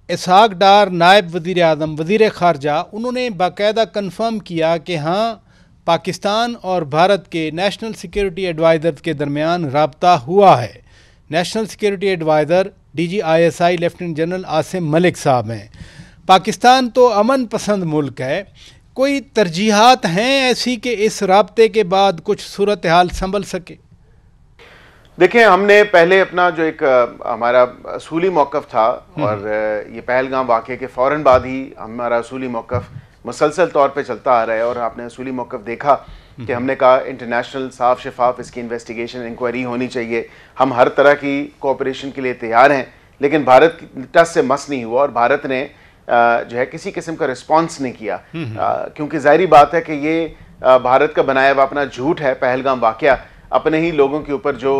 इसहाक डार नायब वज़ीर आज़म वज़ीर ख़ारजा, उन्होंने बाकायदा कन्फर्म किया कि हाँ, पाकिस्तान और भारत के नेशनल सिक्योरिटी एडवाइज़र के दरमियान रब्ता हुआ है। National security adviser DGISI lieutenant general Asim Malik साहब हैं। पाकिस्तान तो अमन पसंद मुल्क है, कोई तरजीहात हैं ऐसी कि इस रब्ते के बाद कुछ सूरत हाल संभल सके? देखें, हमने पहले अपना जो एक हमारा असूली मौक़िफ़ था, और ये पहलगाम वाक़े के फ़ौरन बाद ही हमारा असूली मौक़िफ़ मुसलसल तौर पे चलता आ रहा है। और आपने असूली मौक़िफ़ देखा कि हमने कहा इंटरनेशनल साफ शफाफ इसकी इन्वेस्टिगेशन इंक्वायरी होनी चाहिए। हम हर तरह की कोऑपरेशन के लिए तैयार हैं, लेकिन भारत टस से मस नहीं हुआ और भारत ने जो है किसी किस्म का रिस्पॉन्स नहीं किया, क्योंकि ज़ाहिरी बात है कि ये भारत का बनाया हुआ अपना झूठ है। पहलगाम वाक़या अपने ही लोगों के ऊपर जो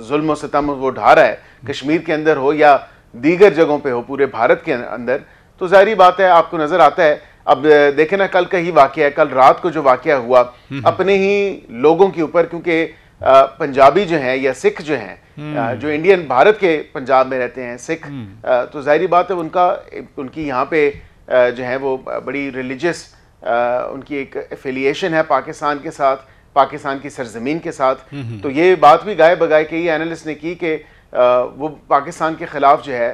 जुल्म और सितम वो ढा रहा है, कश्मीर के अंदर हो या दीगर जगहों पे हो, पूरे भारत के अंदर, तो जाहिर बात है आपको नजर आता है। अब देखें ना, कल का ही वाकया है, कल रात को जो वाकया हुआ अपने ही लोगों के ऊपर, क्योंकि पंजाबी जो हैं या सिख जो हैं, जो इंडियन भारत के पंजाब में रहते हैं सिख, तो जाहिर बात है उनकी यहाँ पे जो है वो बड़ी रिलीजियस उनकी एक एफिलिएशन है पाकिस्तान के साथ, पाकिस्तान की सरजमीन के साथ। तो ये बात भी गाए बगाए कई एनालिस्ट ने की कि वो पाकिस्तान के खिलाफ जो है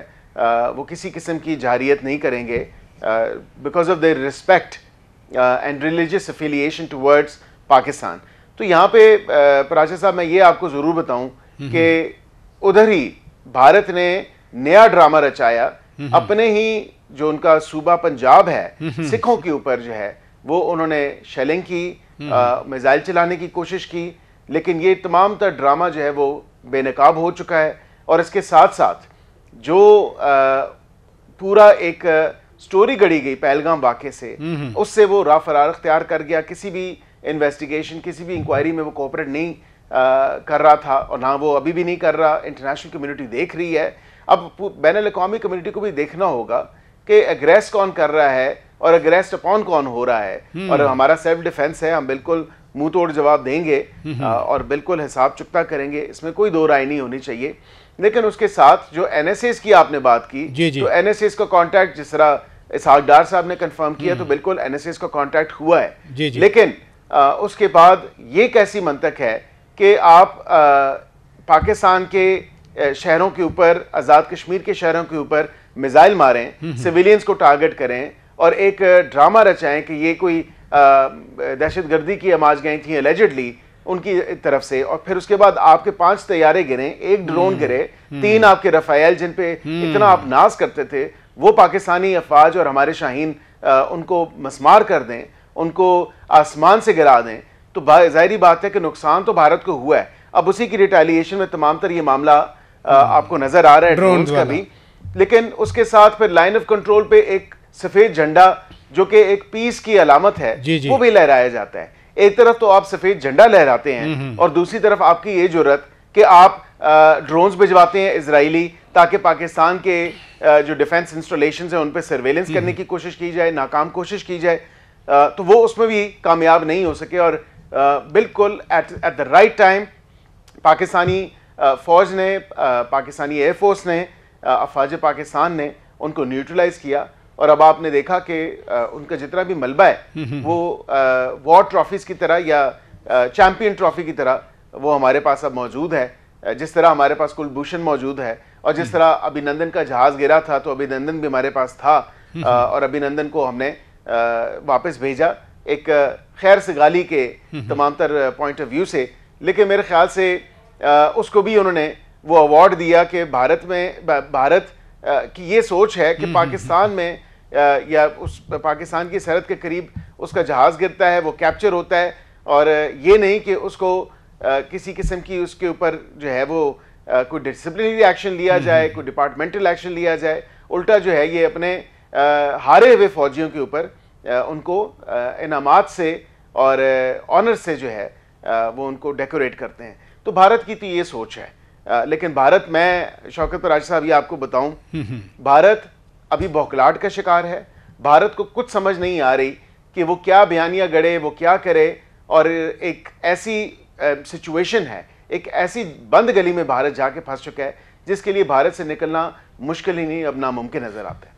वो किसी किस्म की जारियत नहीं करेंगे, because of their respect and religious affiliation towards Pakistan. तो यहाँ पे पराशर साहब, मैं ये आपको ज़रूर बताऊँ कि उधर ही भारत ने नया ड्रामा रचाया, अपने ही जो उनका सूबा पंजाब है, सिखों के ऊपर जो है वो उन्होंने शेलिंग की, मिसाइल चलाने की कोशिश की, लेकिन ये तमाम तर ड्रामा जो है वो बेनकाब हो चुका है। और इसके साथ साथ जो पूरा एक स्टोरी गढ़ी गई पहलगाम वाक़े से, उससे वो राह फरार अख्तियार कर गया। किसी भी इन्वेस्टिगेशन, किसी भी इंक्वायरी में वो कोऑपरेट नहीं कर रहा था, और ना वो अभी भी नहीं कर रहा। इंटरनेशनल कम्युनिटी देख रही है। अब बैनुल अक़वामी कम्युनिटी को भी देखना होगा कि अग्रेस कौन कर रहा है और अग्रेस्ट अपॉन कौन हो रहा है। और हमारा सेल्फ डिफेंस है, हम बिल्कुल मुंह तोड़ जवाब देंगे और बिल्कुल हिसाब चुकता करेंगे, इसमें कोई दो राय नहीं होनी चाहिए। लेकिन उसके साथ जो NSAs की आपने बात की, तो NSAs का कॉन्टैक्ट जिस तरह इसहाक डार साहब ने कंफर्म किया, तो बिल्कुल NSAs का कॉन्टैक्ट हुआ है। लेकिन उसके बाद ये कैसी मंतक है कि आप पाकिस्तान के शहरों के ऊपर, आज़ाद कश्मीर के शहरों के ऊपर मिसाइल मारें, सिविलियंस को टारगेट करें और एक ड्रामा रचाएं कि ये कोई दहशतगर्दी की आमाज गई थी एलिजिडली उनकी तरफ से, और फिर उसके बाद आपके 5 तैयारे गिरे, 1 ड्रोन गिरे, 3 आपके रफायल जिन पे इतना आप नाज करते थे, वो पाकिस्तानी अफवाज और हमारे शाहीन उनको मसमार कर दें, उनको आसमान से गिरा दें, तो जाहिर बात है कि नुकसान तो भारत को हुआ है। अब उसी की रिटेलिएशन में तमाम तर ये मामला आपको नजर आ रहा है ड्रोन्स का भी। लेकिन उसके साथ फिर लाइन ऑफ कंट्रोल पे एक सफेद झंडा जो कि एक पीस की अलामत है, वो भी लहराया जाता है। एक तरफ तो आप सफेद झंडा लहराते हैं और दूसरी तरफ आपकी ये जुर्रत कि आप ड्रोन्स भिजवाते हैं इजरायली, ताकि पाकिस्तान के जो डिफेंस इंस्टॉलेशन है उन पर सर्वेलेंस करने की कोशिश की जाए, नाकाम कोशिश की जाए, तो वो उसमें भी कामयाब नहीं हो सके। और बिल्कुल at the right time Pakistani फौज ने, पाकिस्तानी एयरफोर्स ने, अफवाज पाकिस्तान ने उनको न्यूट्रलाइज किया। और अब आपने देखा कि उनका जितना भी मलबा है वो वॉर ट्रॉफीज की तरह या चैंपियन ट्रॉफी की तरह वो हमारे पास अब मौजूद है। जिस तरह हमारे पास कुलभूषण मौजूद है, और जिस तरह अभिनंदन का जहाज गिरा था तो अभिनंदन भी हमारे पास था, और अभिनंदन को हमने वापस भेजा एक खैर सगाली के तमाम तर पॉइंट ऑफ व्यू से। लेकिन मेरे ख्याल से उसको भी उन्होंने वो अवार्ड दिया कि भारत की ये सोच है कि पाकिस्तान में या उस पाकिस्तान की सरहद के करीब उसका जहाज गिरता है, वो कैप्चर होता है, और ये नहीं कि उसको किसी किस्म की उसके ऊपर जो है वो कोई डिसिप्लिनरी एक्शन लिया जाए, कोई डिपार्टमेंटल एक्शन लिया जाए। उल्टा जो है ये अपने हारे हुए फौजियों के ऊपर उनको इनामात से और ऑनर से जो है वो उनको डेकोरेट करते हैं। तो भारत की तो ये सोच है। लेकिन भारत, मैं शौकत पराशर साहब ये आपको बताऊं, भारत अभी बौखलाहट का शिकार है। भारत को कुछ समझ नहीं आ रही कि वो क्या बयानियां गढ़े, वो क्या करे, और एक ऐसी सिचुएशन है, एक ऐसी बंद गली में भारत जाके फंस चुका है जिसके लिए भारत से निकलना मुश्किल ही नहीं, अब नामुमकिन नजर आता है।